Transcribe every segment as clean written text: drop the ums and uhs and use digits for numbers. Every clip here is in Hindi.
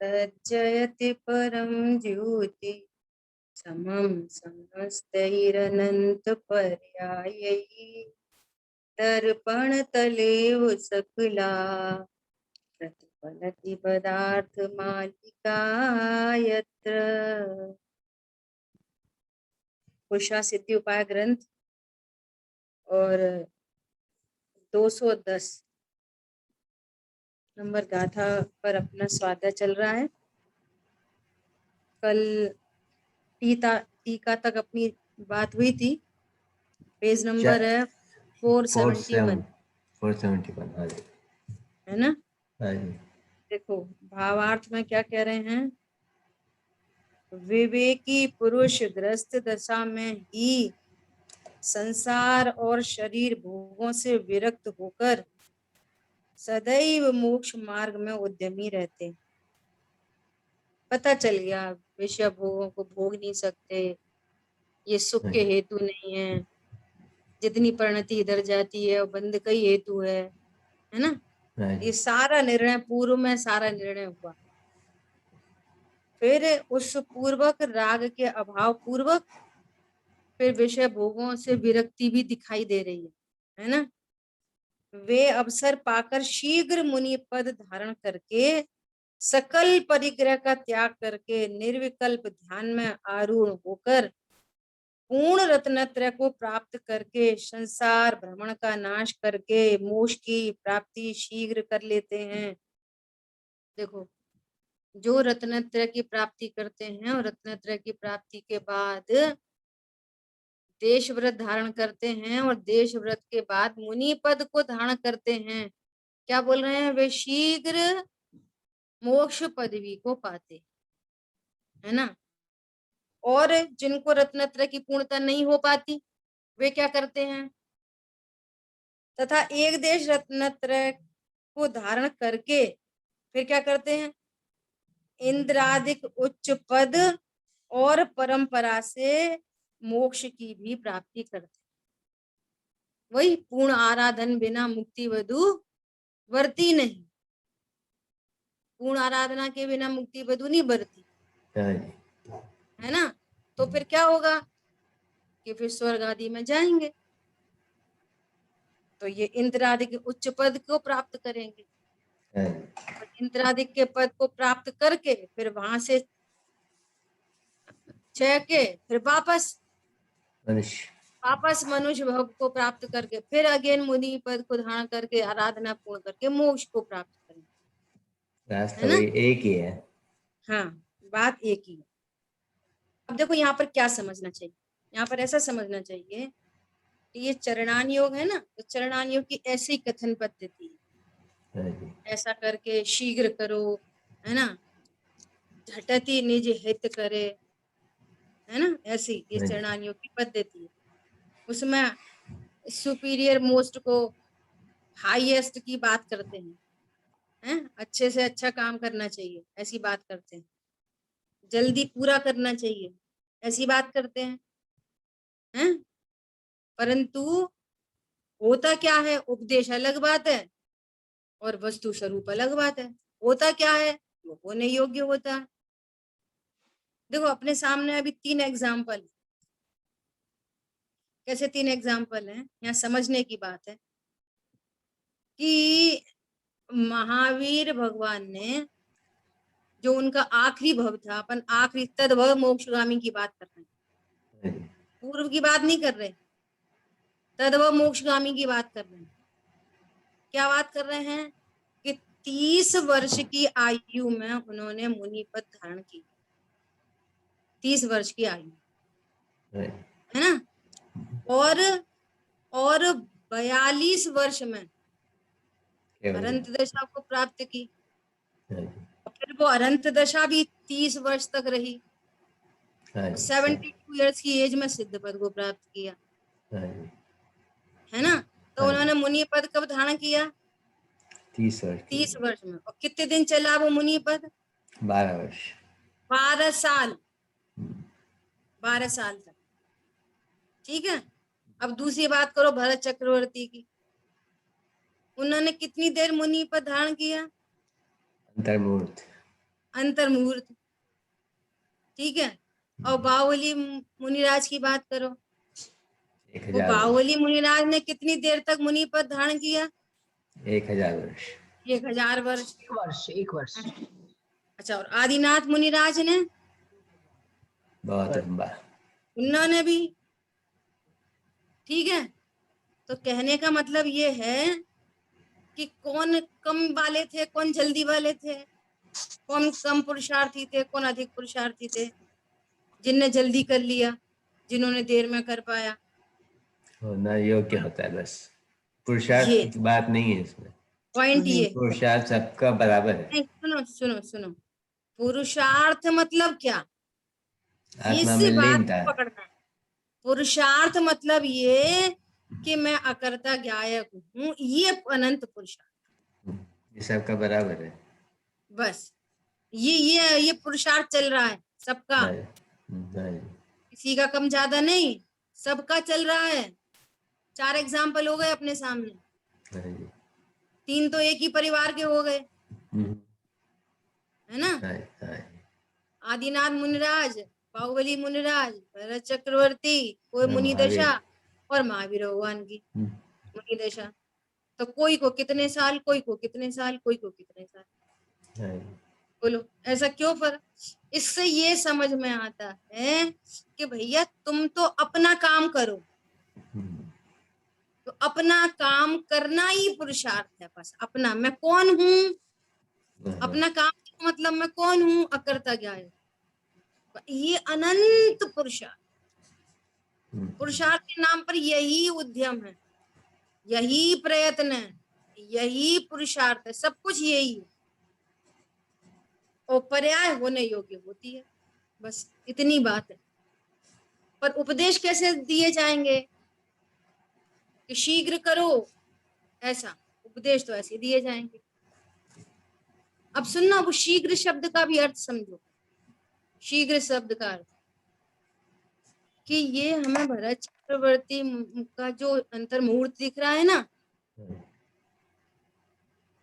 तज्जयति परम ज्योति समं समस्तैरनंत पर्यायैः दर्पण तलेव सकला प्रतिफलति पदार्थ मालिका यत्र। पुरुषा सिद्धि उपाय ग्रंथ और 210 नंबर गाथा पर अपना स्वाध्याय चल रहा है। कल टीका तक अपनी बात हुई थी। पेज नंबर है 471 है ना। देखो भावार्थ में क्या कह रहे हैं। विवेकी पुरुष ग्रस्त दशा में ही संसार और शरीर भोगों से विरक्त होकर सदैव मोक्ष मार्ग में उद्यमी रहते। पता चल गया विषय भोगों को भोग नहीं सकते, ये सुख के हेतु नहीं है। जितनी परिणति इधर जाती है वो बंध का ही हेतु है ना। ये सारा निर्णय पूर्व में सारा निर्णय हुआ। फिर उस पूर्वक राग के अभाव पूर्वक फिर विषय भोगों से विरक्ति भी दिखाई दे रही है ना। वे अवसर पाकर शीघ्र मुनि पद धारण करके सकल परिग्रह का त्याग करके निर्विकल्प ध्यान में आरूढ़ होकर पूर्ण रत्नत्रय को प्राप्त करके संसार भ्रमण का नाश करके मोक्ष की प्राप्ति शीघ्र कर लेते हैं। देखो जो रत्नत्रय की प्राप्ति करते हैं और रत्नत्रय की प्राप्ति के बाद देश व्रत धारण करते हैं और देश व्रत के बाद मुनि पद को धारण करते हैं, क्या बोल रहे हैं, वे शीघ्र मोक्ष पदवी को पाते है ना। और जिनको रत्नत्रय की पूर्णता नहीं हो पाती वे क्या करते हैं, तथा एक देश रत्नत्रय को धारण करके फिर क्या करते हैं, इंद्रादिक उच्च पद और परंपरा से मोक्ष की भी प्राप्ति करते। वही पूर्ण आराधन बिना मुक्ति वधु वर्ती नहीं। पूर्ण आराधना के बिना मुक्ति वधु नहीं बढ़ती है ना। तो फिर क्या होगा कि फिर स्वर्ग आदि में जाएंगे तो ये इंद्रादिक उच्च पद को प्राप्त करेंगे। और इंद्रादिक के पद को प्राप्त करके फिर वहां से छह के फिर वापस मनुष्य भव को प्राप्त करके फिर अगेन मुनि पद को धारण करके आराधना पूर्ण करके मोक्ष को प्राप्त करेंगे। रास्ता वही एक ही है। हाँ बात एक ही है। अब देखो यहाँ पर क्या समझना चाहिए, यहाँ पर ऐसा समझना चाहिए कि ये चरणान योग है ना, तो चरणान योग की ऐसी कथन पद्धति है, ऐसा करके शीघ्र करो है ना, झटति निज हित करे है ना, ऐसी ये चरणान योग की पद्धति है। उसमें सुपीरियर मोस्ट को हाईएस्ट की बात करते हैं, अच्छे से अच्छा काम करना चाहिए ऐसी बात करते हैं, जल्दी पूरा करना चाहिए ऐसी बात करते हैं। परंतु होता क्या है, उपदेश अलग बात है और वस्तु स्वरूप अलग बात है। होता क्या है, वो होने योग्य होता है। देखो अपने सामने अभी 3 एग्जाम्पल, कैसे 3 एग्जाम्पल हैं, यहाँ समझने की बात है कि महावीर भगवान ने जो उनका आखिरी भव था, अपन आखिरी तद्भव मोक्षगामी की बात कर रहे हैं, पूर्व की बात नहीं कर रहे, तद्भव मोक्षगामी की बात कर रहे हैं। क्या बात कर रहे हैं कि 30 वर्ष की आयु में उन्होंने मुनि पद धारण की। 30 वर्ष की आयु है ना, और 42 वर्ष में अनंत दशा को प्राप्त की। और फिर वो अनंत दशा भी 30 वर्ष तक रही, 72 ईयर्स की एज में सिद्ध पद को प्राप्त किया है ना। तो उन्होंने मुनि पद कब धारण किया, 30 वर्ष में। और कितने दिन चला वो मुनि पद, 12 वर्ष, 12 साल, 12 साल तक। ठीक है। अब दूसरी बात करो भरत चक्रवर्ती की, उन्होंने कितनी देर मुनि पद धारण किया, अंतर्मूर्त अंतर्मुहूर्त, ठीक है। और बाहुबली मुनिराज की बात करो, वो 1000 वर्ष। बाहुबली मुनिराज ने कितनी देर तक मुनि पद धारण किया? 1000 वर्ष। 1000 वर्ष। 1 वर्ष, 1 वर्ष। अच्छा, और आदिनाथ मुनिराज ने? बहुत लंबा। उन्होंने भी, ठीक है। तो कहने का मतलब ये है कि कौन कम वाले थे, कौन जल्दी वाले थे, कौन कम पुरुषार्थी थे, कौन अधिक पुरुषार्थी थे? जिनने जल्दी कर लिया, जिन्होंने देर में कर पाया। होना योग्य होता है बस, पुरुषार्थ ये की बात नहीं है इसमें। पॉइंट ये। पुरुषार्थ सबका बराबर है। नहीं, सुनो सुनो सुनो, पुरुषार्थ मतलब क्या, आत्मा इस में बात लीन था। को पकड़ना है। पुरुषार्थ मतलब ये कि मैं अकर्ता ज्ञायक हूँ, ये अनंत पुरुषार्थ। ये सबका बराबर है। बस ये पुरुषार्थ चल रहा है सबका, नहीं। किसी का कम ज्यादा नहीं, सबका चल रहा है। 4 एग्जाम्पल हो गए अपने सामने, नहीं। 3 तो एक ही परिवार के हो गए, है ना। नहीं। आदिनाथ मुनिराज, बाहुबली मुनिराज, भरत चक्रवर्ती, कोई मुनि दशा, और महावीर भगवान की मुनि दशा। तो कोई को कितने साल, कोई को कितने साल, कोई को कितने साल। बोलो ऐसा क्यों? पर इससे ये समझ में आता है कि भैया तुम तो अपना काम करो, तो अपना काम करना ही पुरुषार्थ है। बस अपना, मैं कौन हूँ, अपना काम का मतलब मैं कौन हूँ, अकर्ता ज्ञायक, ये अनंत पुरुषार्थ। पुरुषार्थ के नाम पर यही उद्यम है, यही प्रयत्न है, यही पुरुषार्थ है, सब कुछ यही है। और पर्याय होने योग्य होती है, बस इतनी बात है। पर उपदेश कैसे दिए जाएंगे कि शीघ्र करो, ऐसा उपदेश तो ऐसे दिए जाएंगे। अब सुनना, वो शीघ्र शब्द का भी अर्थ समझो। शीघ्र शब्द का अर्थ कि ये हमें भरत चक्रवर्ती का जो अंतर्मुहूर्त दिख रहा है ना,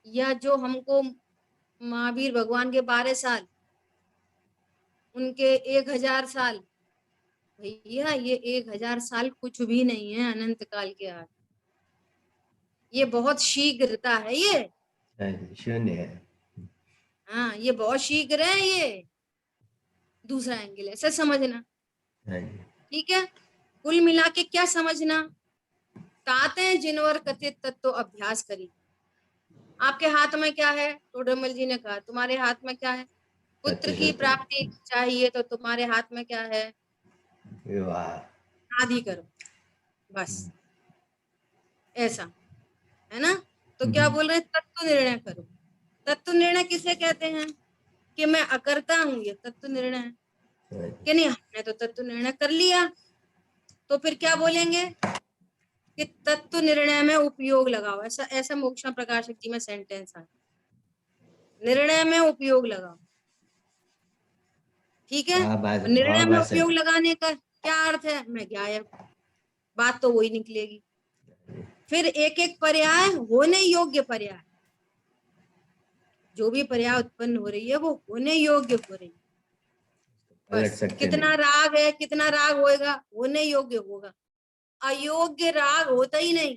या जो हमको महावीर भगवान के 12 साल, उनके 1000 साल, भैया ये 1000 साल कुछ भी नहीं है अनंत काल के आगे। ये बहुत शीघ्रता है, ये शून्य है। हाँ, ये बहुत शीघ्र है। ये दूसरा एंगल है, ऐसा समझना, ठीक है। कुल मिला के क्या समझना, ताते जिनवर कथित तत्व अभ्यास करी। आपके हाथ में क्या है? टोडरमल जी ने कहा तुम्हारे हाथ में क्या है? पुत्र की प्राप्ति चाहिए, तो तुम्हारे हाथ में क्या है? विवाह। शादी करो, बस ऐसा है ना। तो क्या बोल रहे हैं? तत्व निर्णय करो। तत्व निर्णय किसे कहते हैं? कि मैं अकर्ता हूं, ये तत्व निर्णय है कि नहीं? हमने तो तत्व निर्णय कर लिया, तो फिर क्या बोलेंगे कि तत्व निर्णय में उपयोग लगाओ। ऐसा ऐसा मोक्षा प्रकाशक जी में सेंटेंस है, निर्णय में उपयोग लगाओ, ठीक है। निर्णय में उपयोग लगाने का क्या अर्थ है? मैं ज्ञायक, बात तो वही निकलेगी। फिर एक एक पर्याय, होने योग्य पर्याय, जो भी पर्याय उत्पन्न हो रही है वो होने योग्य हो रही है। बस कितना राग है, कितना राग होएगा, होने योग्य होगा। अयोग्य राग होता ही नहीं।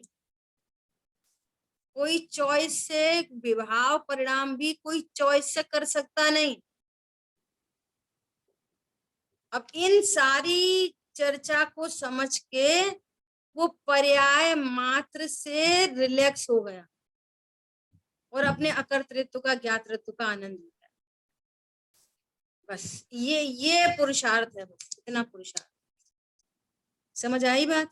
कोई चॉइस से विवाह परिणाम भी कोई चॉइस से कर सकता नहीं। अब इन सारी चर्चा को समझ के वो पर्याय मात्र से रिलैक्स हो गया और अपने अकर्तृत्व का, ज्ञातृत्व का आनंद लिया। बस ये पुरुषार्थ है, बस इतना पुरुषार्थ। समझ आई बात?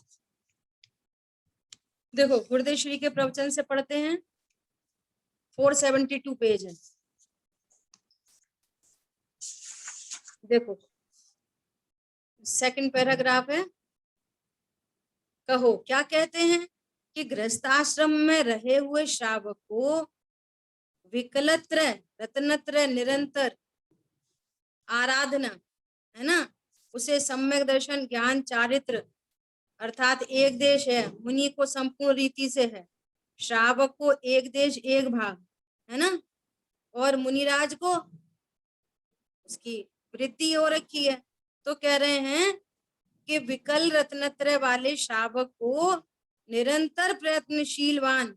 देखो गुरुदेव श्री के प्रवचन से पढ़ते हैं, 472 पेज है। देखो सेकंड पैराग्राफ है। कहो क्या कहते हैं कि गृहस्थाश्रम में रहे हुए श्रावक को विकलत्र रत्नत्र निरंतर आराधना, है ना, उसे सम्यक दर्शन ज्ञान चारित्र अर्थात एक देश है, मुनि को संपूर्ण रीति से है, श्रावक को एक देश एक भाग, है ना, और मुनिराज को उसकी वृद्धि हो रखी है। तो कह रहे हैं कि विकल रत्नत्रय वाले श्रावक को निरंतर प्रयत्नशीलवान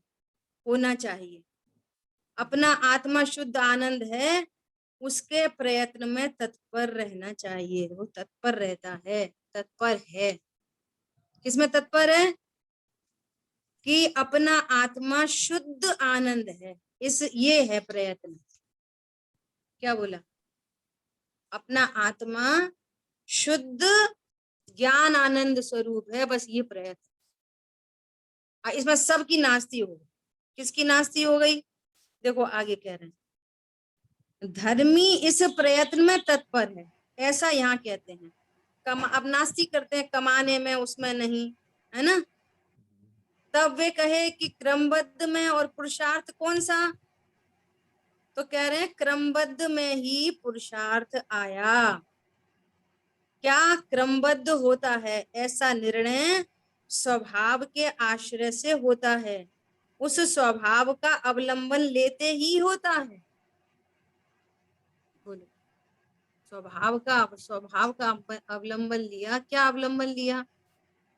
होना चाहिए। अपना आत्मा शुद्ध आनंद है, उसके प्रयत्न में तत्पर रहना चाहिए। वो तत्पर रहता है, तत्पर है। किसमें तत्पर है? कि अपना आत्मा शुद्ध आनंद है, ये है प्रयत्न। क्या बोला? अपना आत्मा शुद्ध ज्ञान आनंद स्वरूप है, बस ये प्रयत्न। इसमें सबकी नास्ती हो गई। किसकी नास्ती हो गई? देखो आगे कह रहे हैं, धर्मी इस प्रयत्न में तत्पर है, ऐसा यहाँ कहते हैं। अब नास्ती करते हैं कमाने में, उसमें नहीं, है ना? तब वे कहे कि क्रमबद्ध में और पुरुषार्थ कौन सा? तो कह रहे हैं क्रमबद्ध में ही पुरुषार्थ आया। क्या क्रमबद्ध होता है? ऐसा निर्णय स्वभाव के आश्रय से होता है, उस स्वभाव का अवलंबन लेते ही होता है। बोलो, स्वभाव का अवलंबन लिया। क्या अवलंबन लिया?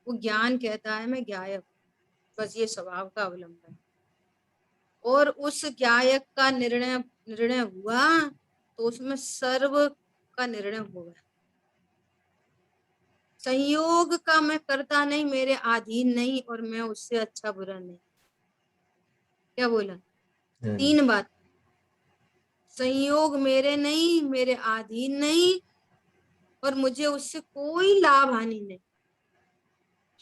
वो ज्ञान कहता है मैं ज्ञायक, बस ये स्वभाव का अवलंबन। और उस ज्ञायक का निर्णय हुआ तो उसमें सर्व का निर्णय होगा। संयोग का मैं करता नहीं, मेरे अधीन नहीं, और मैं उससे अच्छा बुरा नहीं। क्या बोला? 3 बात। संयोग मेरे नहीं, मेरे अधीन नहीं, और मुझे उससे कोई लाभ हानि नहीं।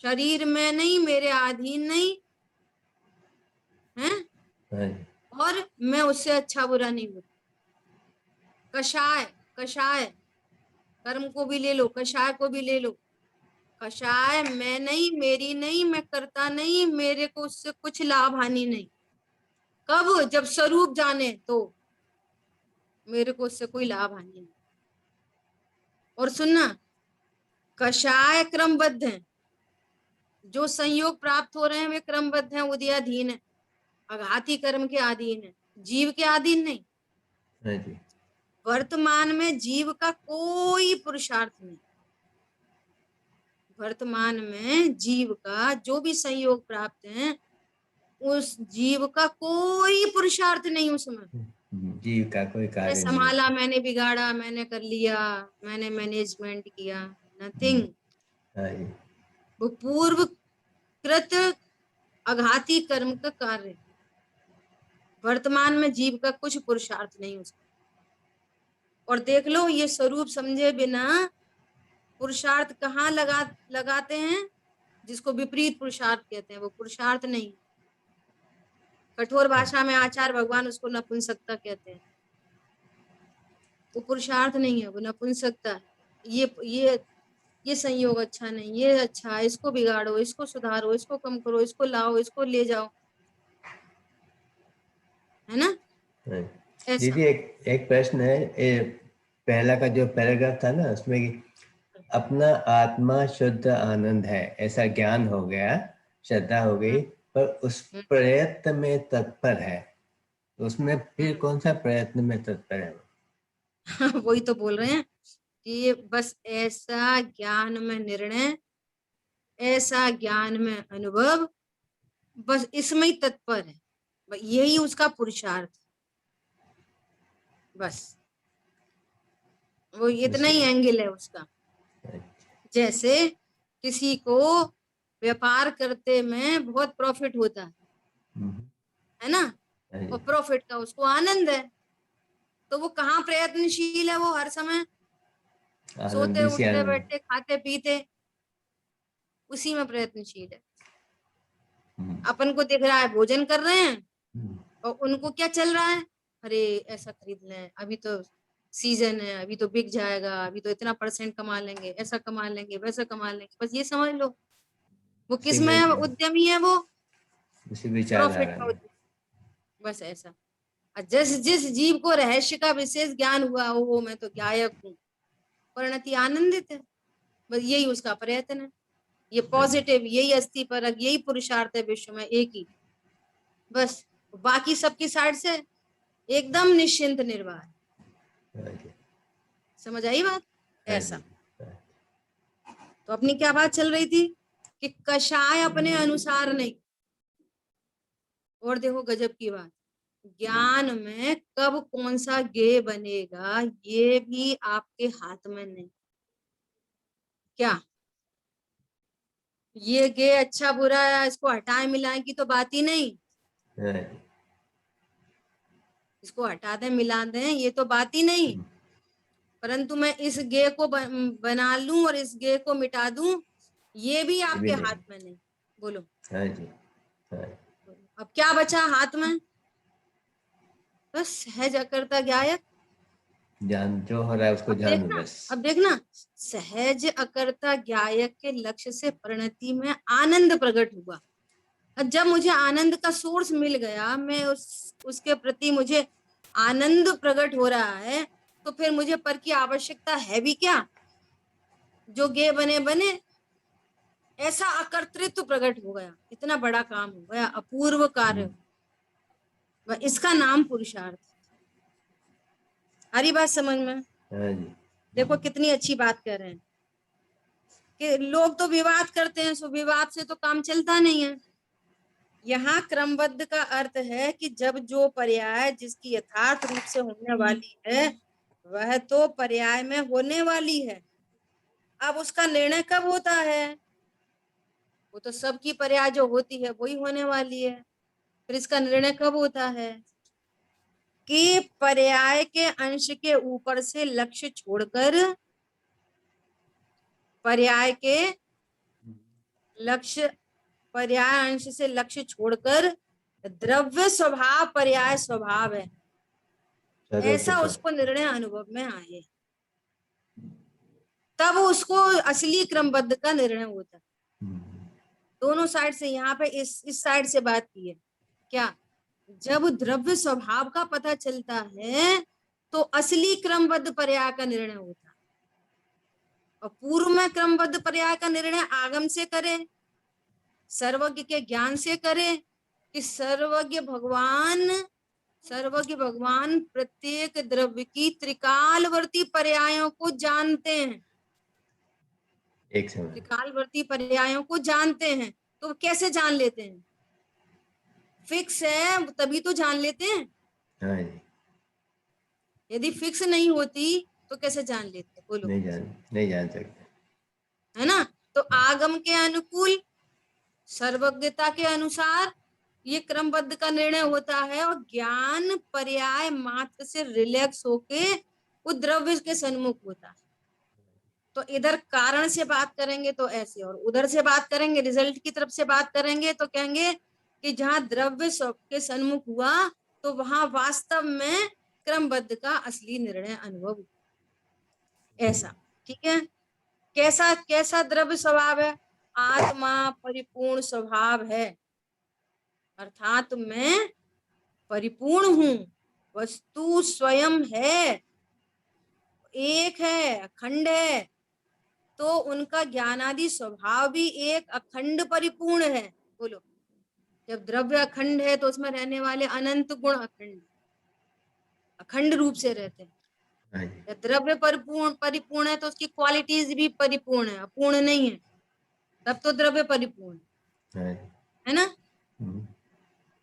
शरीर में नहीं, मेरे अधीन नहीं है, और मैं उससे अच्छा बुरा नहीं हूँ। कषाय, कषाय कर्म को भी ले लो, कषाय को भी ले लो। कषाय मैं नहीं, मेरी नहीं, मैं करता नहीं, मेरे को उससे कुछ लाभ हानि नहीं। कब? जब स्वरूप जाने तो मेरे को उससे कोई लाभ हानि नहीं। और सुनना, कषाय क्रमबद्ध हैं, जो संयोग प्राप्त हो रहे हैं वे क्रमबद्ध हैं, उदयाधीन है, आघाती कर्म के अधीन है, जीव के अधीन नहीं। वर्तमान में जीव का कोई पुरुषार्थ नहीं। वर्तमान में जीव का जो भी संयोग प्राप्त है, उस जीव का कोई पुरुषार्थ नहीं उसमें। जीव का कोई कार्य नहीं। संभाला, मैंने बिगाड़ा, मैंने कर लिया, मैंने मैनेजमेंट किया, नथिंग। वो पूर्व कृत आघाती कर्म का कार्य। वर्तमान में जीव का कुछ पुरुषार्थ नहीं उसका। और देख लो, ये स्वरूप समझे बिना पुरुषार्थ कहाँ लगाते हैं? जिसको विपरीत पुरुषार्थ कहते हैं, वो पुरुषार्थ नहीं। कठोर भाषा में आचार्य भगवान उसको नपुंसकता कहते हैं। वो पुरुषार्थ नहीं है, वो नपुंसकता है। ये संयोग अच्छा नहीं, ये अच्छा है, इसको बिगाड़ो, इसको सुधारो, इसको कम करो, इसको लाओ, इसको ले जाओ, है ना? दीदी एक प्रश्न है। पहला का जो पैराग्राफ था ना, उसमें अपना आत्मा शुद्ध आनंद है ऐसा ज्ञान हो गया, श्रद्धा हो गई, पर उस प्रयत्न में तत्पर है, तो उसमें फिर कौन सा प्रयत्न में तत्पर है? वही तो बोल रहे हैं कि बस ऐसा ज्ञान में निर्णय, ऐसा ज्ञान में अनुभव, बस इसमें ही तत्पर है, यही उसका पुरुषार्थ। बस वो इतना ही एंगल है उसका। जैसे किसी को व्यापार करते में बहुत प्रॉफिट होता है ना, और प्रॉफिट का उसको आनंद है, तो वो कहाँ प्रयत्नशील है? वो हर समय सोते उठते बैठते खाते पीते उसी में प्रयत्नशील है। अपन को दिख रहा है भोजन कर रहे हैं, और उनको क्या चल रहा है? अरे ऐसा खरीद लें, अभी तो सीजन है, अभी तो बिक जाएगा, अभी तो इतना % कमा लेंगे, ऐसा कमा लेंगे, वैसा कमा लेंगे। बस ये समझ लो, वो किस में उद्यमी है? वो प्रॉफिट का उद्यमी। बस ऐसा। जिस जिस जीव को रहस्य का विशेष ज्ञान हुआ, वो मैं तो ज्ञायक हूँ, परिणति आनंदित है, बस यही उसका प्रयत्न है। ये पॉजिटिव, यही अस्थि परक, यही पुरुषार्थ है विश्व में, एक ही। बस बाकी सबकी साइड से एकदम निश्चिंत निर्वाह। समझ आई बात? हाँ ऐसा। जी, हाँ, तो अपनी क्या बात चल रही थी कि कषाय अपने अनुसार नहीं। और देखो गजब की बात, ज्ञान में कब कौन सा गेय बनेगा ये भी आपके हाथ में नहीं। क्या ये गेय अच्छा बुरा है, इसको हटाए मिलाए की तो बात ही नहीं। हाँ जी, इसको हटा दें मिला दें ये तो बात ही नहीं। परंतु मैं इस गेय को बना लूं और इस गेय को मिटा दूं, ये भी ये भी आपके नहीं। हाथ में नहीं। बोलो हाँ जी, हाँ, अब क्या बचा हाथ में? बस सहज अकर्ता ज्ञायक। जान जो हो रहा है उसको जानो बस। अब देखना, सहज अकर्ता ज्ञायक के लक्ष्य से परिणति में आनंद प्रकट हुआ। और जब मुझे आनंद का सोर्स मिल गया, मैं उसके प्रति मुझे आनंद प्रकट हो रहा है, तो फिर मुझे पर की आवश्यकता है भी क्या? जो गे बने बने, ऐसा अकर्तृत्व प्रकट हो गया, इतना बड़ा काम हो गया, अपूर्व कार्य। इसका नाम पुरुषार्थ। हरी बात समझ में? हाँ जी, देखो कितनी अच्छी बात कर रहे हैं कि लोग तो विवाद करते हैं, सो विवाद से तो काम चलता नहीं है। यहाँ क्रमबद्ध का अर्थ है कि जब जो पर्याय जिसकी यथार्थ रूप से होने वाली है वह तो पर्याय में होने वाली है। अब उसका निर्णय कब होता है? वो तो सबकी पर्याय जो होती है वही होने वाली है। फिर इसका निर्णय कब होता है? कि पर्याय के अंश के ऊपर से लक्ष्य छोड़कर, पर्याय के लक्ष्य, पर्याय अंश से लक्ष्य छोड़कर द्रव्य स्वभाव पर्याय स्वभाव है, ऐसा उसको निर्णय अनुभव में आए, तब उसको असली क्रमबद्ध का निर्णय होता है। दोनों साइड से, यहाँ पे इस साइड से बात की है क्या? जब द्रव्य स्वभाव का पता चलता है तो असली क्रमबद्ध पर्याय का निर्णय होता है। और पूर्व में क्रमबद्ध पर्याय का निर्णय आगम से करे, सर्वज्ञ के ज्ञान से करे कि सर्वज्ञ भगवान प्रत्येक द्रव्य की त्रिकालवर्ती पर्यायों को जानते हैं। एक समय। त्रिकालवर्ती पर्यायों को जानते हैं, तो कैसे जान लेते हैं? फिक्स है तभी तो जान लेते हैं। हाँ जी, यदि फिक्स नहीं होती तो कैसे जान लेते? बोलो। नहीं जान सकते। है ना? तो आगम के अनुकूल, सर्वज्ञता के अनुसार ये क्रमबद्ध का निर्णय होता है, और ज्ञान पर्याय मात्र से रिलैक्स होके वो द्रव्य के सन्मुख होता है। तो इधर कारण से बात करेंगे तो ऐसे, और उधर से बात करेंगे रिजल्ट की तरफ से बात करेंगे तो कहेंगे कि जहां द्रव्य के सन्मुख हुआ तो वहां वास्तव में क्रमबद्ध का असली निर्णय अनुभव। ऐसा, ठीक है? कैसा कैसा द्रव्य स्वभाव है? आत्मा परिपूर्ण स्वभाव है, अर्थात मैं परिपूर्ण हूं, वस्तु स्वयं है, एक है, अखंड है, तो उनका ज्ञानादि स्वभाव भी एक अखंड परिपूर्ण है। बोलो, जब द्रव्य अखंड है तो उसमें रहने वाले अनंत गुण अखंड, अखंड रूप से रहते हैं। हाँ जी, जब द्रव्य परिपूर्ण है तो उसकी क्वालिटीज भी परिपूर्ण है, अपूर्ण नहीं है, तब तो द्रव्य परिपूर्ण हाँ जी, है ना?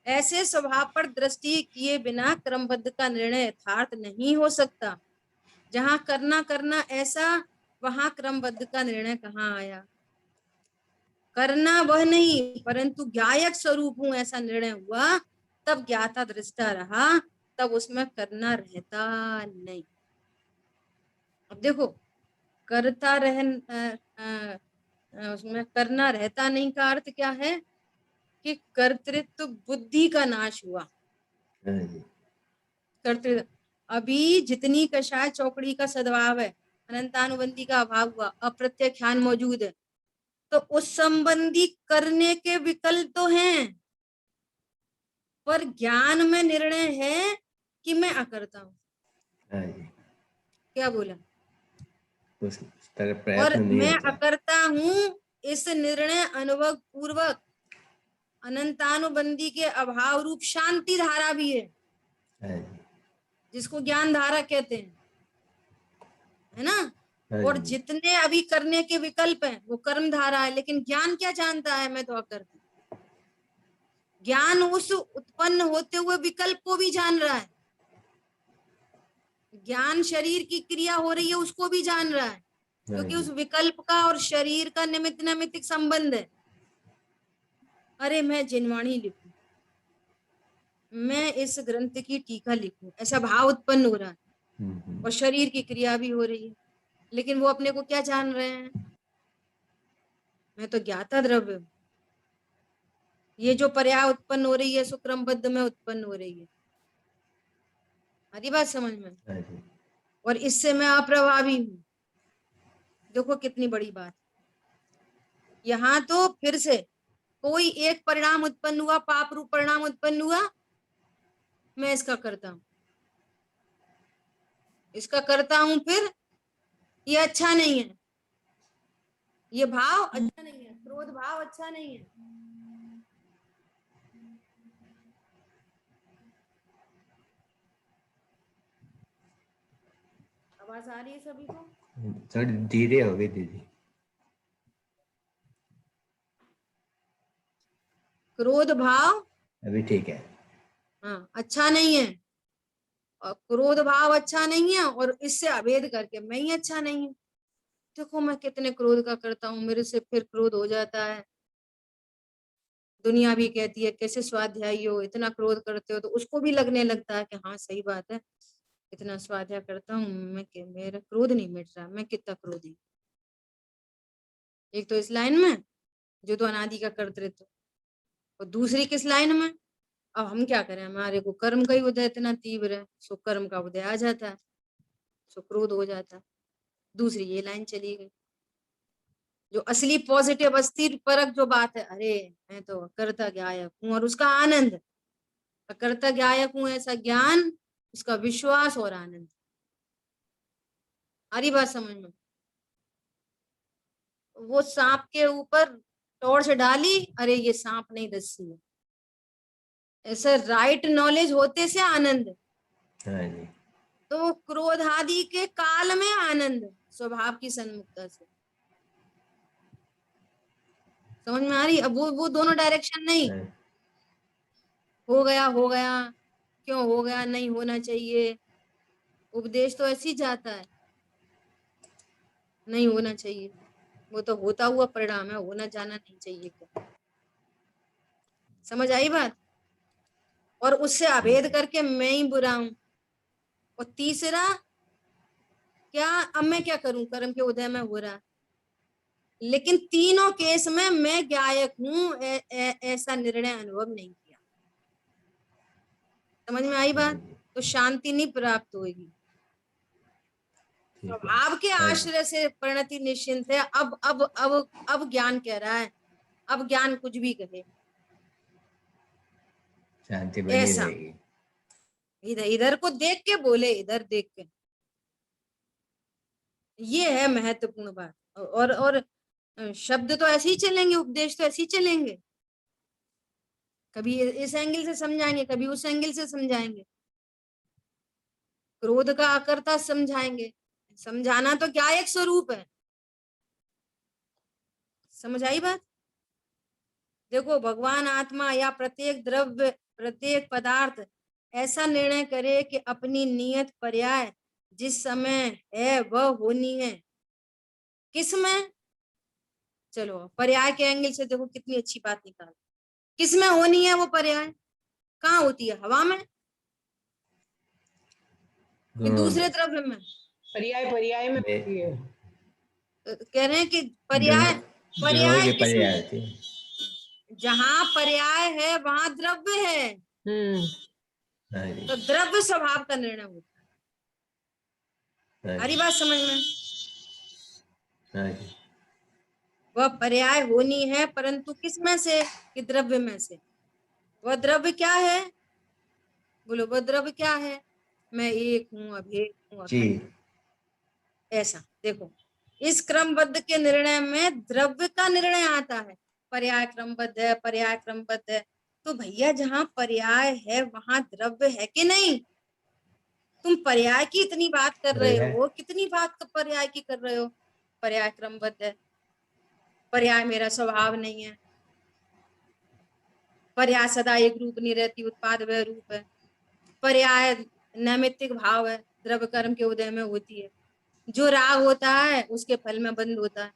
ऐसे स्वभाव पर दृष्टि किए बिना क्रमबद्ध का निर्णय यथार्थ नहीं हो सकता। जहां करना करना ऐसा, वहां क्रमबद्ध का निर्णय कहाँ आया? करना वह नहीं परंतु ज्ञायक स्वरूप हूं ऐसा निर्णय हुआ, तब ज्ञाता दृष्टा रहा, तब उसमें करना रहता नहीं। अब देखो, करता उसमें करना रहता नहीं का अर्थ क्या है? कि कर्तृत्व बुद्धि का नाश हुआ। हाँ जी, कर्तृत्व, अभी जितनी कषाय चौकड़ी का सद्भाव है, अनंतानुबंधी का अभाव हुआ, अप्रत्यख्यान मौजूद है, तो उस संबंधी करने के विकल्प तो हैं, पर ज्ञान में निर्णय है कि मैं अकर्ता हूं। हाँ जी, क्या बोला? उस तरह और प्रयत्न नहीं मैं होता। अकर्ता हूं, इस निर्णय अनुभव पूर्वक अनंतानुबंधी के अभाव रूप शांति धारा भी है, हाँ जी, जिसको ज्ञान धारा कहते हैं। है ना। हाँ और जी। जितने अभी करने के विकल्प हैं वो कर्म धारा है, लेकिन ज्ञान क्या जानता है, मैं तो अकर। ज्ञान उस उत्पन्न होते हुए विकल्प को भी जान रहा है। ज्ञान शरीर की क्रिया हो रही है उसको भी जान रहा है, हाँ क्योंकि जी। उस विकल्प का और शरीर का निमित्त नैमित्तिक संबंध है। अरे मैं जिनवाणी लिखूं, मैं इस ग्रंथ की टीका लिखूं, ऐसा भाव उत्पन्न हो रहा है और शरीर की क्रिया भी हो रही है, लेकिन वो अपने को क्या जान रहे हैं, मैं तो ज्ञाता द्रव्य हूं। ये जो पर्याय उत्पन्न हो रही है सुक्रमबद्ध में उत्पन्न हो रही है, हमारी बात समझ में, हाँ जी। और इससे मैं अप्रभावी हूं। देखो कितनी बड़ी बात। यहाँ तो फिर से कोई एक परिणाम उत्पन्न हुआ, पाप रूप परिणाम उत्पन्न हुआ, मैं इसका करता हूं, इसका करता हूं, फिर ये अच्छा नहीं है, ये भाव अच्छा नहीं है, क्रोध भाव अच्छा नहीं है। आवाज आ रही है सभी को? थोड़ी धीरे हो गई दीदी। क्रोध भाव अभी ठीक है। हाँ अच्छा नहीं है, और क्रोध भाव अच्छा नहीं है, और इससे अभेद करके मैं ही अच्छा नहीं हूँ। देखो मैं कितने क्रोध का करता हूँ, मेरे से फिर क्रोध हो जाता है। दुनिया भी कहती है कैसे स्वाध्यायी हो, इतना क्रोध करते हो, तो उसको भी लगने लगता है कि हाँ सही बात है, इतना स्वाध्याय करता हूँ मैं, मेरा क्रोध नहीं मिट रहा, मैं कितना क्रोधी। एक तो इस लाइन में जो तो अनादि का कर्तृत्व, और दूसरी किस लाइन में, अब हम क्या करें, हमारे को कर्म का ही उदय इतना तीव्र है, सो कर्म का उदय आ जाता है, सो क्रोध हो जाता है। दूसरी ये लाइन चली गई, जो असली पॉजिटिव अस्थिर परक जो बात है, अरे मैं तो कर्ता ज्ञायक हूँ और उसका आनंद, कर्ता ज्ञायक हूँ ऐसा ज्ञान, उसका विश्वास और आनंद। हरी बात समझ में। वो सांप के ऊपर टॉर्च डाली, अरे ये सांप नहीं दस्सी है, ऐसा राइट नॉलेज होते से आनंद। हाँ जी। तो क्रोध आदि के काल में आनंद, स्वभाव की सन्मुखता से। समझ में आ रही? अब वो दोनों डायरेक्शन नहीं, हाँ। हो गया हो गया, क्यों हो गया, नहीं होना चाहिए, उपदेश तो ऐसे ही जाता है, नहीं होना चाहिए, वो तो होता हुआ परिणाम है, होना जाना नहीं चाहिए क्या। समझ आई बात? और उससे अभेद करके मैं ही बुरा हूं। और तीसरा क्या, अब मैं क्या करूं, कर्म के उदय में हो रहा, लेकिन तीनों केस में मैं गायक हूं, ऐसा निर्णय अनुभव नहीं किया। समझ में आई बात? तो शांति नहीं प्राप्त होगी। ठीक है। स्वभाव के हाँ जी। आश्रय से परिणति निश्चिंत है। अब ज्ञान कह रहा है, अब ज्ञान कुछ भी कहे, शांति बनी ऐसा रहेगी। इधर इधर को देख के बोले, इधर देख के, ये है महत्वपूर्ण बात। और शब्द तो ऐसे ही चलेंगे, उपदेश तो ऐसे ही चलेंगे, कभी इस एंगल से समझाएंगे, कभी उस एंगल से समझाएंगे, क्रोध का आकर्ता समझाएंगे, समझाना तो क्या एक स्वरूप है। समझ आई बात? देखो भगवान आत्मा या प्रत्येक द्रव्य, प्रत्येक पदार्थ ऐसा निर्णय करे कि अपनी नियत पर्याय जिस समय है वह होनी है, किसमें, चलो पर्याय के एंगल से देखो कितनी अच्छी बात निकाल, किसमें होनी है वो पर्याय, कहाँ होती है, हवा में कि दूसरे द्रव्य में? पर्याय में होती है। कह रहे हैं कि पर्याय, दोनों पर्याय के किसमें, पर्याय होती है। जहां पर्याय है वहां द्रव्य है, हाँ जी। तो द्रव्य स्वभाव का निर्णय होता है। हाँ हरी जी। बात समझ में? हाँ जी। वह पर्याय होनी है, परंतु किसमें से, कि द्रव्य में से। वह द्रव्य क्या है, बोलो वह द्रव्य क्या है, मैं एक हूं, अभेद हूं, जी। अखंड। ऐसा देखो, इस क्रमबद्ध के निर्णय में द्रव्य का निर्णय आता है, पर्याय क्रमबद्ध है, पर्याय क्रमबद्ध है, तो भैया जहां पर्याय है वहां द्रव्य है कि नहीं? तुम पर्याय की इतनी बात कर रहे है। हो, कितनी बात पर्याय की कर रहे हो। पर्याय क्रमबद्ध है, पर्याय मेरा स्वभाव नहीं है, पर्याय सदा एक रूप नहीं रहती, उत्पाद वह रूप है, पर्याय नैमित्तिक भाव है, द्रव्य कर्म के उदय में होती है, जो राग होता है उसके फल में बंद होता है।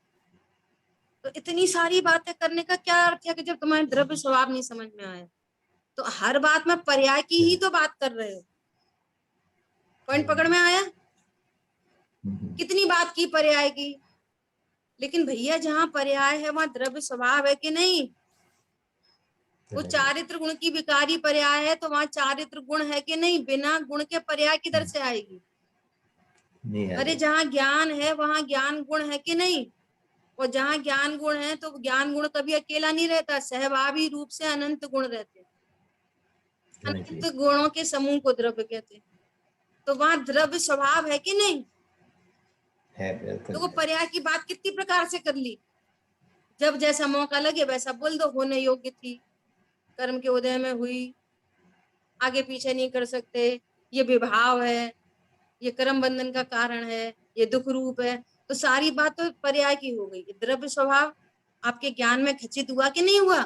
तो इतनी सारी बातें करने का क्या अर्थ है कि जब तुम्हारे द्रव्य स्वभाव नहीं समझ में आया। तो हर बात में पर्याय की ही तो बात कर रहे हो। पॉइंट पकड़ में आया। कितनी बात की पर्याय की, लेकिन भैया जहां पर्याय है वहां द्रव्य स्वभाव है कि नहीं। वो चारित्र गुण की विकारी पर्याय है तो वहां चारित्र गुण है कि नहीं। बिना गुण के पर्याय किधर से आएगी। अरे जहां ज्ञान है वहां ज्ञान गुण है कि नहीं। और जहां ज्ञान गुण है तो ज्ञान गुण कभी अकेला नहीं रहता, सहभावी रूप से अनंत गुण रहते हैं। अनंत गुणों के समूह को द्रव्य कहते हैं। तो वहां द्रव्य स्वभाव है कि नहीं है। तो वो पर्याय की बात कितनी प्रकार से कर ली। जब जैसा मौका लगे वैसा बोल दो। होने योग्य थी, कर्म के उदय में हुई, आगे पीछे नहीं कर सकते, ये विभाव है, ये कर्म बंधन का कारण है, ये दुख रूप है। तो सारी बात तो पर्याय की हो गई। द्रव्य स्वभाव आपके ज्ञान में खचित हुआ कि नहीं हुआ।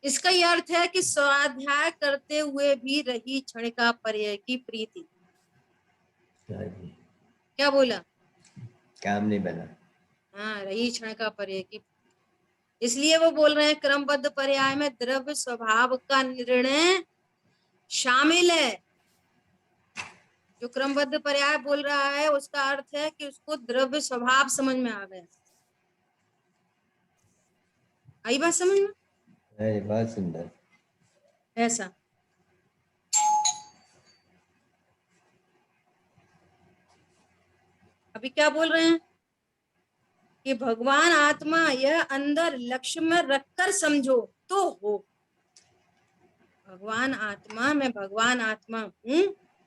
इसका यह अर्थ है कि स्वाध्याय करते हुए भी रही क्षणिका पर्याय की प्रीति। क्या बोला, काम नहीं बना। हाँ, रही क्षणिका पर्याय की। इसलिए वो बोल रहे हैं क्रमबद्ध पर्याय में द्रव्य स्वभाव का निर्णय शामिल है। जो क्रमबद्ध पर्याय बोल रहा है उसका अर्थ है कि उसको द्रव्य स्वभाव समझ में आ गया। आई बात समझ में। बहुत सुंदर। ऐसा अभी क्या बोल रहे हैं कि भगवान आत्मा यह अंदर लक्ष्य में रखकर समझो तो हो। भगवान आत्मा, मैं भगवान आत्मा हूं,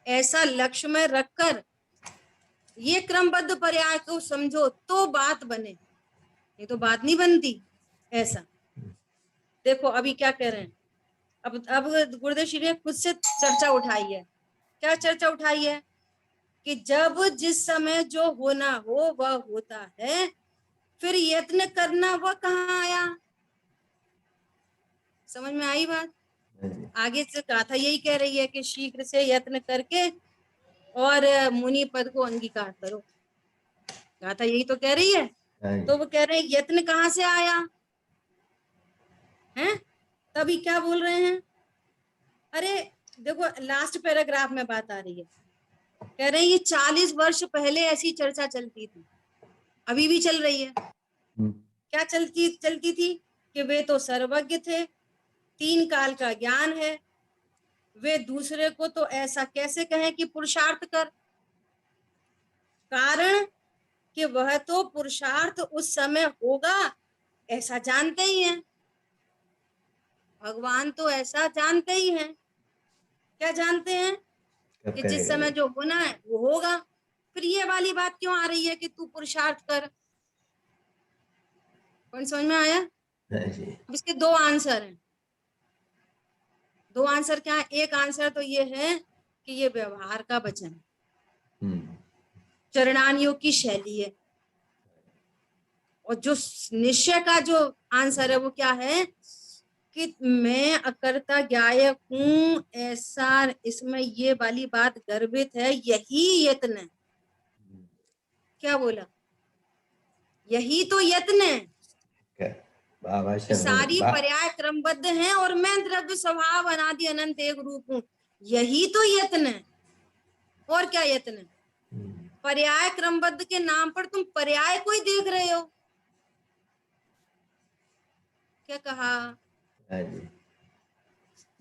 ऐसा लक्ष्य में रखकर ये क्रमबद्ध पर्याय को समझो तो बात बने, ये तो बात नहीं बनती। ऐसा देखो अभी क्या कह रहे हैं। अब गुरुदेव श्री ने खुद से चर्चा उठाई है। क्या चर्चा उठाई है कि जब जिस समय जो होना हो वह होता है, फिर यत्न करना वह कहाँ आया। समझ में आई बात। आगे से गाथा यही कह रही है कि शीघ्र से यत्न करके और मुनि पद को अंगीकार करो। गाथा यही तो कह रही है। तो वो कह रहे हैं यत्न कहाँ से आया है। तभी क्या बोल रहे हैं, अरे देखो लास्ट पैराग्राफ में बात आ रही है। कह रहे हैं ये 40 वर्ष पहले ऐसी चर्चा चलती थी, अभी भी चल रही है। क्या चलती थी कि वे तो सर्वज्ञ थे, 3 काल का ज्ञान है, वे दूसरे को तो ऐसा कैसे कहें कि पुरुषार्थ कर। कारण कि वह तो पुरुषार्थ उस समय होगा ऐसा जानते ही हैं। भगवान तो ऐसा जानते ही हैं। क्या जानते हैं कि जिस समय जो होना है वो होगा। फिर ये वाली बात क्यों आ रही है कि तू पुरुषार्थ कर। कौन समझ में आया। अब इसके 2 आंसर हैं। 2 आंसर क्या है। एक आंसर तो ये है कि ये व्यवहार का वचन, चरणानियों की शैली है। और जो निश्चय का जो आंसर है वो क्या है कि मैं अकर्ता ज्ञायक हूं, ऐसा इसमें ये वाली बात गर्भित है, यही यत्न है। क्या बोला, यही तो यत्न है। सारी पर्याय क्रमबद्ध हैं और मैं द्रव्य स्वभाव अनादि अनंत एक रूप हूं, यही तो यत्न है। और क्या यत्न है। पर्याय क्रमबद्ध के नाम पर तुम पर्याय को ही देख रहे हो। क्या कहा।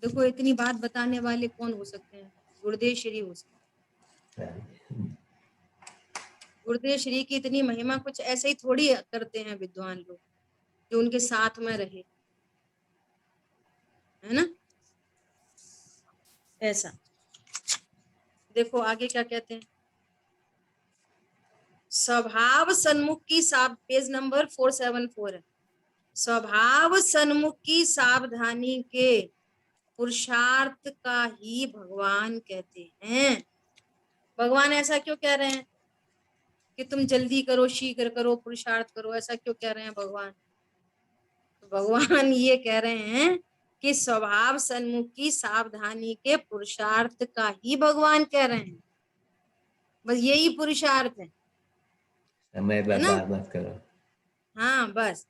देखो इतनी बात बताने वाले कौन हो सकते हैं, गुरुदेव श्री हो सकते हैं। गुरुदेव श्री की इतनी महिमा कुछ ऐसे ही थोड़ी करते हैं विद्वान लोग जो उनके साथ में रहे, है ना। ऐसा देखो आगे क्या कहते हैं। स्वभाव सन्मुख की पेज नंबर 474 है। स्वभाव सन्मुख की सावधानी के पुरुषार्थ का ही भगवान कहते हैं। भगवान ऐसा क्यों कह रहे हैं कि तुम जल्दी करो, शीघ्र करो, पुरुषार्थ करो, ऐसा क्यों कह रहे हैं भगवान? भगवान ये कह रहे हैं कि स्वभाव सन्मुखी सावधानी के पुरुषार्थ का ही भगवान कह रहे हैं। बस यही पुरुषार्थ है समय ना? बर्बाद मत करो। हाँ, बस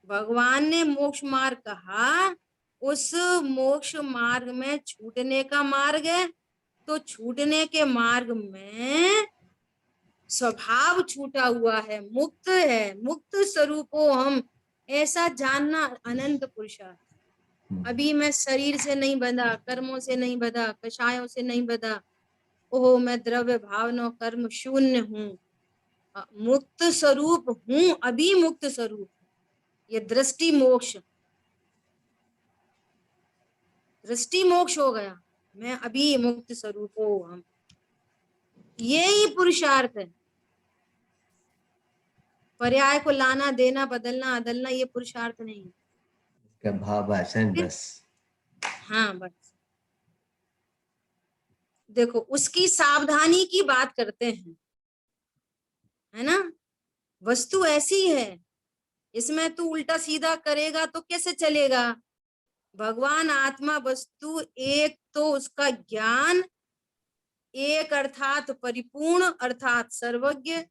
भगवान ने मोक्ष मार्ग कहा, उस मोक्ष मार्ग में छूटने का मार्ग है, तो छूटने के मार्ग में स्वभाव छूटा हुआ है, मुक्त है, मुक्त स्वरूपो हम, ऐसा जानना अनंत पुरुषार्थ। अभी मैं शरीर से नहीं बंधा, कर्मों से नहीं बंधा, कषायों से नहीं बंधा, ओह मैं द्रव्य भावना कर्म शून्य हूँ, मुक्त स्वरूप हूँ, अभी मुक्त स्वरूप। ये दृष्टि मोक्ष, दृष्टि मोक्ष हो गया, मैं अभी मुक्त स्वरूप हूँ हम, ये ही पुरुषार्थ है। पर्याय को लाना, देना, बदलना, अदलना, ये पुरुषार्थ नहीं है। का भाव भाषण बस। हाँ बस देखो, उसकी सावधानी की बात करते हैं, है ना? वस्तु ऐसी है, इसमें तू उल्टा सीधा करेगा तो कैसे चलेगा? भगवान आत्मा वस्तु एक, तो उसका ज्ञान एक, अर्थात परिपूर्ण, अर्थात सर्वज्ञ।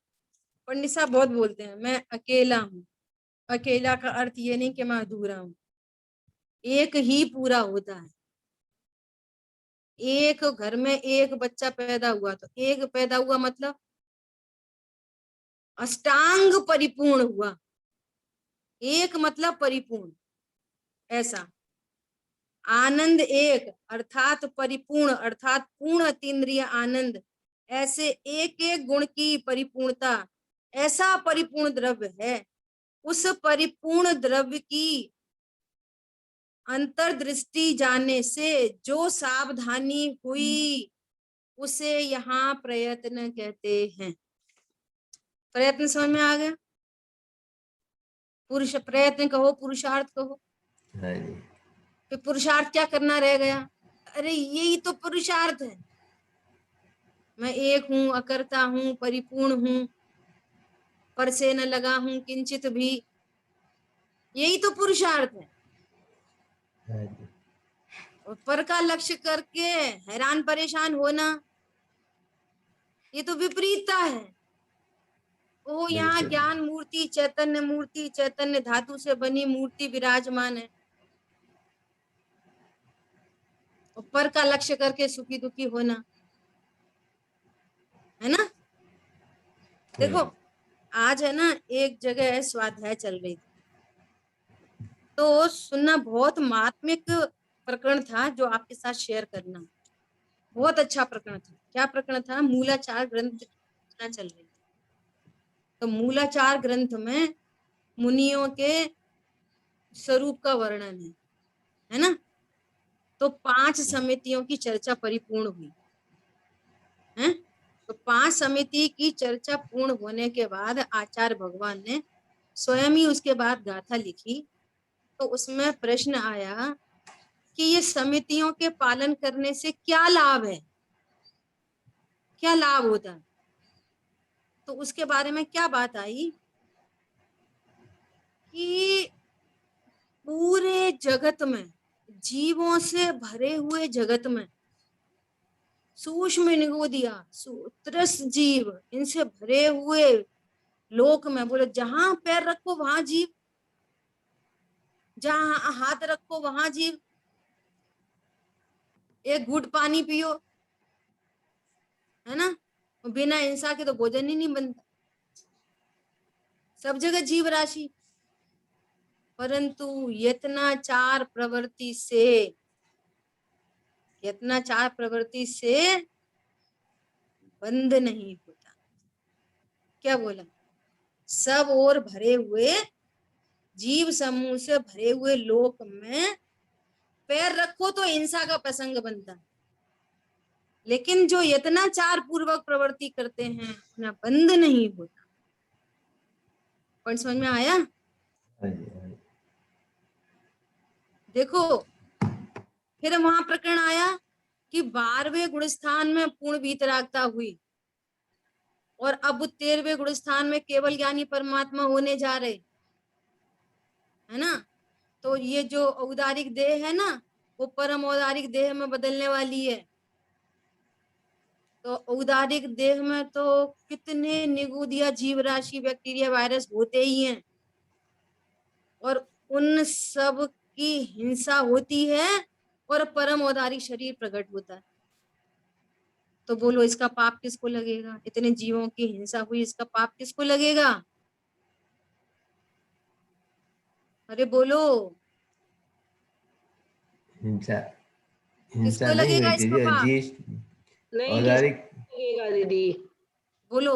पंडित साहब बहुत बोलते हैं मैं अकेला हूँ। अकेला का अर्थ ये नहीं कि मैं अधूरा हूँ, एक ही पूरा होता है। एक घर में एक बच्चा पैदा हुआ तो एक पैदा हुआ मतलब अष्टांग परिपूर्ण हुआ, एक मतलब परिपूर्ण। ऐसा आनंद एक, अर्थात परिपूर्ण, अर्थात पूर्ण अतीन्द्रिय आनंद। ऐसे एक एक गुण की परिपूर्णता, ऐसा परिपूर्ण द्रव्य है। उस परिपूर्ण द्रव्य की अंतर्दृष्टि जानने से जो सावधानी हुई, उसे यहाँ प्रयत्न कहते हैं। प्रयत्न समझ में आ गया? पुरुष प्रयत्न कहो, पुरुषार्थ कहो। हाँ जी। फिर पुरुषार्थ क्या करना रह गया? अरे यही तो पुरुषार्थ है, मैं एक हूँ, अकर्ता हूँ, परिपूर्ण हूँ, पर से न लगा हूँ किंचित भी, यही तो पुरुषार्थ है। हाँ जी। और पर का लक्ष्य करके हैरान परेशान होना, ये तो विपरीतता है। ओ यहाँ बिल्कुल। ज्ञान मूर्ति, चैतन्य धातु से बनी मूर्ति विराजमान है, और पर का लक्ष्य करके सुखी दुखी होना, है ना? देखो आज है ना, एक जगह स्वाध्याय चल रही थी, तो सुनना, बहुत मात्मिक प्रकरण था जो आपके साथ शेयर करना, बहुत अच्छा प्रकरण था। क्या प्रकरण था? मूलाचार ग्रंथ चल रही थी। तो मूलाचार ग्रंथ में मुनियों के स्वरूप का वर्णन है ना? तो 5 समितियों की चर्चा परिपूर्ण हुई है। तो 5 समिति की चर्चा पूर्ण होने के बाद आचार्य भगवान ने स्वयं ही उसके बाद गाथा लिखी। तो उसमें प्रश्न आया कि ये समितियों के पालन करने से क्या लाभ है, क्या लाभ होता है? तो उसके बारे में क्या बात आई कि पूरे जगत में, जीवों से भरे हुए जगत में, सूक्ष्म निगोदिया, सूत्रस जीव, इनसे भरे हुए लोक में, बोले जहां पैर रखो वहां जीव, जहां हाथ रखो वहां जीव, एक घूंट पानी पियो, है ना, बिना हिंसा के तो भोजन ही नहीं बनता, सब जगह जीव राशि। परंतु यत्नाचार प्रवृत्ति से, यत्नाचार प्रवृत्ति से बंद नहीं होता। क्या बोला? सब ओर भरे हुए जीव समूह से भरे हुए लोक में पैर रखो तो हिंसा का प्रसंग बनता है, लेकिन जो यत्नाचार पूर्वक प्रवृत्ति करते हैं अपना बंद नहीं होता। पॉइंट समझ में आया? हाँ जी। हाँ जी। देखो फिर वहां प्रकरण आया कि 12वें गुण स्थान में पूर्ण वीतरागता हुई और अब 13वें गुण स्थान में केवल ज्ञानी परमात्मा होने जा रहे, है ना। तो ये जो औदारिक देह है ना, वो परम औदारिक देह में बदलने वाली है। तो औदारिक देह में तो कितने निगुदिया जीव राशि बैक्टीरिया वायरस होते ही हैं और उन सब की हिंसा होती है और परम औदारिक शरीर प्रकट होता है। तो बोलो इसका पाप किसको लगेगा? इतने जीवों की हिंसा हुई, इसका पाप किसको लगेगा? अरे बोलो, हिंसा हिंसा किसको नहीं लगेगा हुई इसका दीदी, और पाप? जी नहीं, औदारिक किसको लगेगा दीदी? बोलो।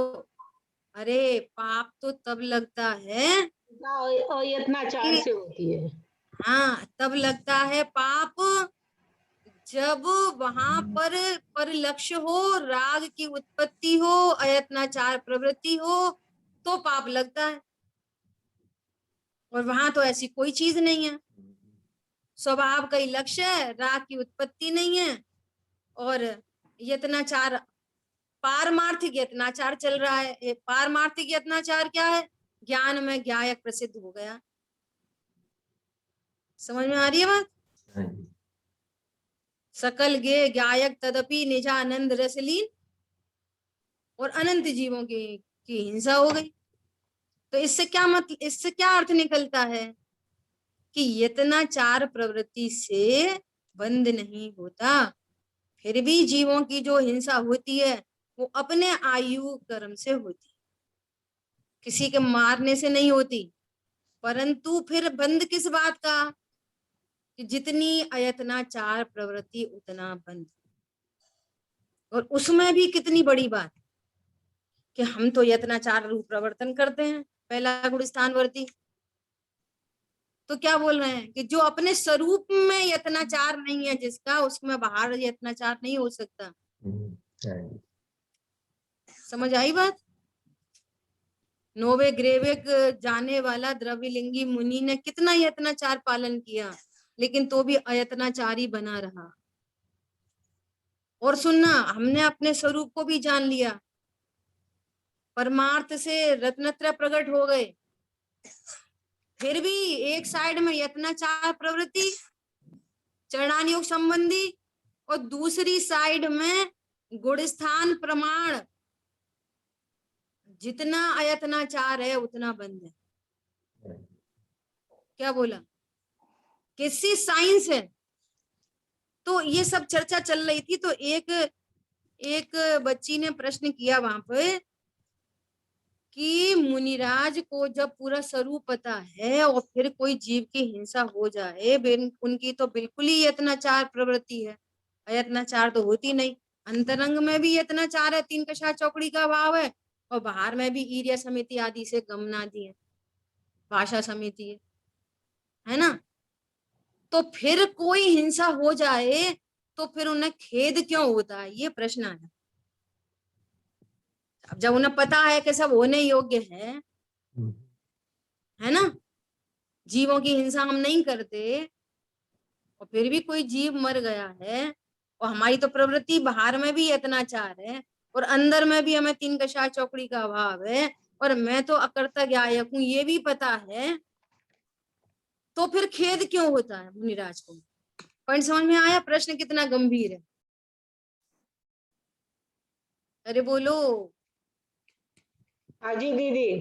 अरे पाप तो तब लगता है अयत्नाचार कि, से होती है। हाँ तब लगता है पाप जब वहां पर लक्ष्य हो, राग की उत्पत्ति हो, अयत्नाचार प्रवृत्ति हो, तो पाप लगता है। और वहां तो ऐसी कोई चीज नहीं है, स्वभाव का ही लक्ष्य है, राग की उत्पत्ति नहीं है और यत्नाचार, पारमार्थिक यत्नाचार चल रहा है। पारमार्थिक यत्नाचार क्या है? ज्ञान में ज्ञायक प्रसिद्ध हो गया। समझ में आ रही है बात? हाँ जी। सकल गे गायक तदपि निजानंद रसलीन और अनंत जीवों की हिंसा हो गई। तो इससे क्या मतलब, इससे क्या अर्थ निकलता है कि यत्नाचार प्रवृत्ति से बंद नहीं होता, फिर भी जीवों की जो हिंसा होती है वो अपने आयु कर्म से होती, किसी के मारने से नहीं होती। परंतु फिर बंद किस बात का? कि जितनी अयत्नाचार प्रवृत्ति उतना बंद। और उसमें भी कितनी बड़ी बात कि हम तो यत्नाचार रूप प्रवर्तन करते हैं, पहला गुण स्थानवर्ती। तो क्या बोल रहे हैं कि जो अपने स्वरूप में यत्नाचार नहीं है जिसका, उसमें बाहर यत्नाचार नहीं हो सकता। हाँ जी। समझ आई बात? नोवे ग्रेवेक जाने वाला द्रव्यलिंगी मुनि ने कितना यत्नाचार पालन किया, लेकिन तो भी अयत्नाचारी बना रहा। और सुनना, हमने अपने स्वरूप को भी जान लिया, परमार्थ से रत्नत्रय प्रकट हो गए, फिर भी एक साइड में यत्नाचार प्रवृत्ति चरणान योग संबंधी और दूसरी साइड में गुणस्थान प्रमाण, जितना अयत्नाचार है उतना बंद है। क्या बोला? किसी साइंस है। तो ये सब चर्चा चल रही थी, तो एक बच्ची ने प्रश्न किया वहां पे कि मुनिराज को जब पूरा स्वरूप पता है और फिर कोई जीव की हिंसा हो जाए, उनकी तो बिल्कुल ही यत्नाचार प्रवृत्ति है, अयत्नाचार तो होती नहीं। अंतरंग में भी यत्नाचार है, तीन कषा चौकड़ी का भाव है, और बाहर में भी ईर्ष्या समिति आदि से गमनादि है, भाषा समिति है ना। तो फिर कोई हिंसा हो जाए तो फिर उन्हें खेद क्यों होता है, ये प्रश्न आया। अब जब उन्हें पता है कि सब होने योग्य है ना, जीवों की हिंसा हम नहीं करते, और फिर भी कोई जीव मर गया है, और हमारी तो प्रवृत्ति बाहर में भी यत्नाचार है और अंदर में भी हमें तीन कषाय चौकड़ी का अभाव है, और मैं तो अकर्ता ज्ञायक हूं ये भी पता है, तो फिर खेद क्यों होता है मुनिराज को? पॉइंट समझ में आया? प्रश्न कितना गंभीर है? अरे बोलो, हाँ जी दीदी।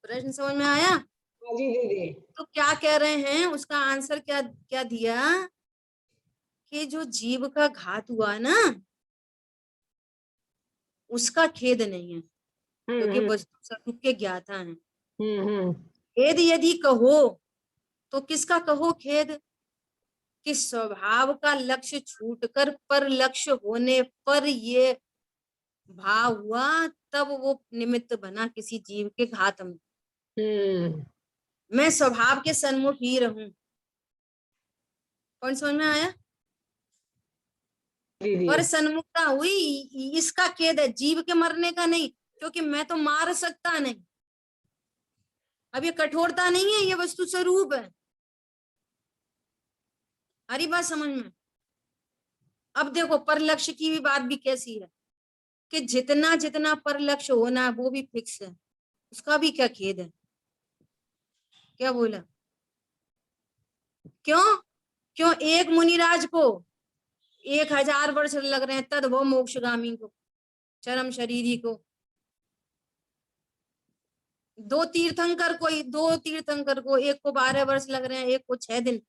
प्रश्न समझ में आया? हाँ जी दीदी। तो क्या कह रहे हैं, उसका आंसर क्या क्या दिया कि जो जीव का घात हुआ ना उसका खेद नहीं है, क्योंकि हम्म वस्तु स्वरूप के ज्ञाता हैं। हम्म खेद यदि कहो तो किसका कहो खेद? कि स्वभाव का लक्ष्य छूटकर पर लक्ष्य होने पर ये भाव हुआ, तब वो निमित्त बना किसी जीव के घात में। हम्म मैं स्वभाव के सन्मुख ही रहूं। कौन समझ में आया? दीदी। और सन्मुखता हुई, इसका खेद है, जीव के मरने का नहीं, क्योंकि मैं तो मार सकता नहीं। अब ये कठोरता नहीं है, ये वस्तु स्वरूप है। हरी बात समझ में? अब देखो परलक्ष्य की भी बात भी कैसी है कि जितना जितना परलक्ष्य होना है वो भी फिक्स है, उसका भी क्या खेद है। क्या बोला, क्यों क्यों एक मुनिराज को 1000 वर्ष लग रहे हैं, तद वो मोक्षगामी को, चरम शरीरी को। दो तीर्थंकर को, एक को 12 वर्ष लग रहे हैं, एक को 6 दिन।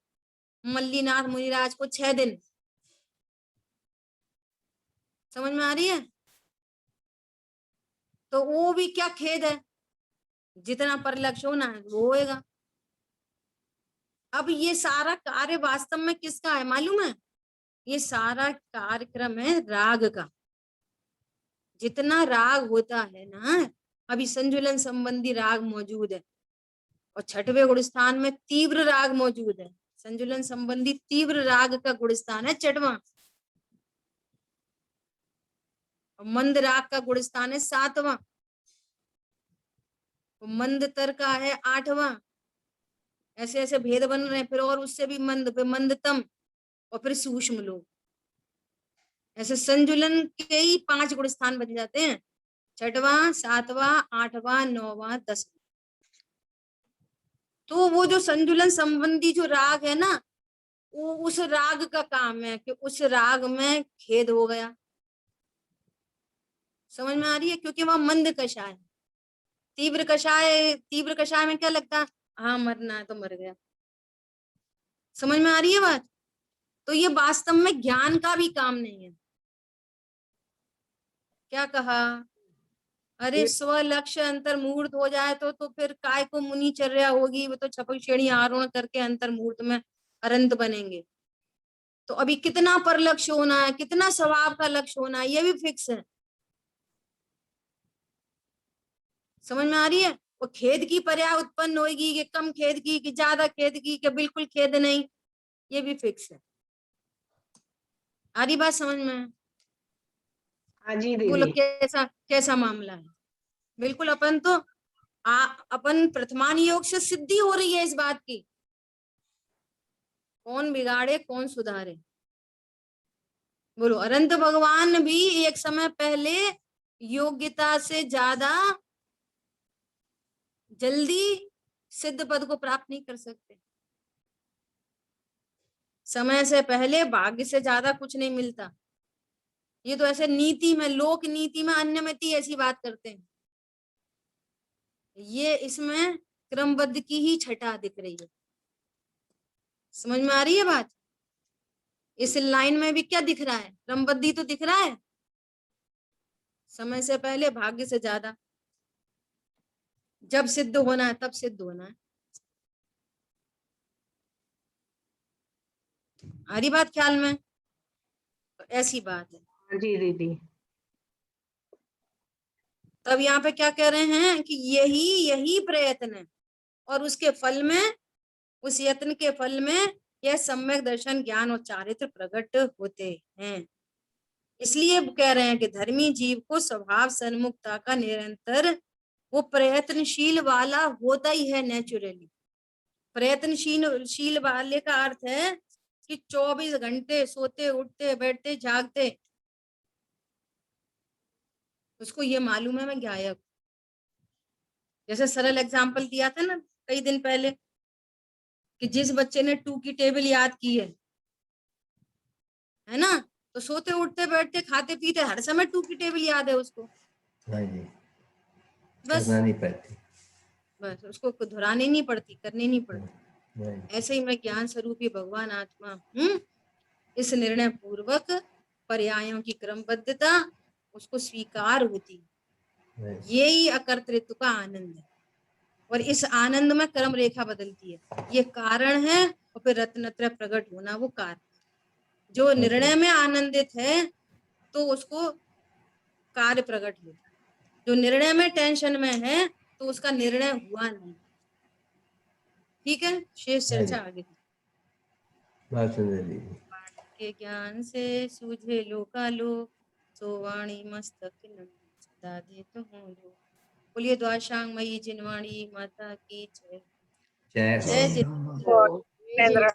मल्लीनाथ मुनिराज को 6 दिन। समझ में आ रही है। तो वो भी क्या खेद है, जितना परलक्ष्य होना है वो होएगा। अब ये सारा कार्य वास्तव में किसका है मालूम है, ये सारा कार्यक्रम है राग का। जितना राग होता है ना, अभी संजुलन संबंधी राग मौजूद है, और 6वें गुण स्थान में तीव्र राग मौजूद है। संजुलन संबंधी तीव्र राग का गुण स्थान है 6वां, और मंद राग का गुण स्थान है 7वां, मंद तर का है 8वां। ऐसे ऐसे भेद बन रहे हैं, फिर और उससे भी मंद, फिर मंदतम, और फिर सूक्ष्म लोग। ऐसे संजुलन के ही 5 गुण स्थान बन जाते हैं, 6वां, 7वां, 8वां, 9वां, 10वां। तो वो जो संजुलन संबंधी जो राग है ना, वो उस राग का काम है कि उस राग में खेद हो गया। समझ में आ रही है, क्योंकि वह मंद कषाय है। तीव्र कषाय में क्या लगता है, हाँ मरना है तो मर गया। समझ में आ रही है बात। तो ये वास्तव में ज्ञान का भी काम नहीं है। क्या कहा, अरे स्व लक्ष्य अंतर्मूर्त हो जाए तो फिर काय को मुनिचर्या होगी, वो तो छपक श्रेणी आरोहण करके अंतर्मूर्त में अरंत बनेंगे। तो अभी कितना पर लक्ष्य होना है, कितना स्वभाव का लक्ष्य होना है, ये भी फिक्स है। समझ में आ रही है। वो खेद की पर्याय उत्पन्न होगी कि कम खेद की, कि ज्यादा खेद की, कि बिल्कुल खेद नहीं, ये भी फिक्स है। आ रही बात समझ में। हाँ जी बोलो दीदी। कैसा कैसा मामला है। बिल्कुल अपन तो अपन प्रथमान योग से सिद्धि हो रही है इस बात की। कौन बिगाड़े कौन सुधारे। बोलो, अनंत भगवान भी एक समय पहले योग्यता से ज्यादा जल्दी सिद्ध पद को प्राप्त नहीं कर सकते। समय से पहले भाग्य से ज्यादा कुछ नहीं मिलता। ये तो ऐसे नीति में, लोक नीति में अन्यमति ऐसी बात करते हैं। ये इसमें क्रमबद्ध की ही छटा दिख रही है। समझ में आ रही है बात। इस लाइन में भी क्या दिख रहा है, क्रमबद्ध तो दिख रहा है। समय से पहले भाग्य से ज्यादा, जब सिद्ध होना है तब सिद्ध होना है। आ रही बात ख्याल में। तो ऐसी बात है। हाँ जी दीदी। तब यहाँ पे क्या कह रहे हैं कि यही प्रयत्न है, और उसके फल में, उस यत्न के फल में यह सम्यक दर्शन ज्ञान और चारित्र प्रकट होते हैं। इसलिए कह रहे हैं कि धर्मी जीव को स्वभाव सन्मुखता का निरंतर वो प्रयत्नशील वाला होता ही है नेचुरली। प्रयत्नशील वाले का अर्थ है कि 24 घंटे सोते उठते बैठते जागते उसको ये मालूम है मैं गायक। जैसे सरल एग्जाम्पल दिया था ना कई दिन पहले, कि जिस बच्चे ने 2 की टेबल याद की है ना, तो सोते उठते बैठते खाते पीते हर समय 2 की टेबल याद है उसको। हाँ जी, बस करना नहीं पड़ती, बस उसको दोहरानी नहीं पड़ती, करनी नहीं पड़ती। ऐसे ही मैं ज्ञान स्वरूपी भगवान आत्मा इस निर्णय पूर्वक पर्यायों की क्रमबद्धता उसको स्वीकार होती, यही अकर्तृत्व का आनंद है। और इस आनंद में क्रम रेखा बदलती है, ये कारण है, और फिर रत्नत्रय प्रकट होना वो कारण। जो निर्णय में आनंदित है तो उसको कार्य प्रकट होता है, जो निर्णय में टेंशन में है तो उसका निर्णय हुआ नहीं। ठीक है, शेष चर्चा आगे। बहुत सुंदर दीदी। के ज्ञान से सूझे लोकालोक, सो वाणी मस्तक सदा देत हूँ लोक। बोलिए द्वाशांग मई जिनवाणी माता की जय। जय जय हो। जितेंद्र।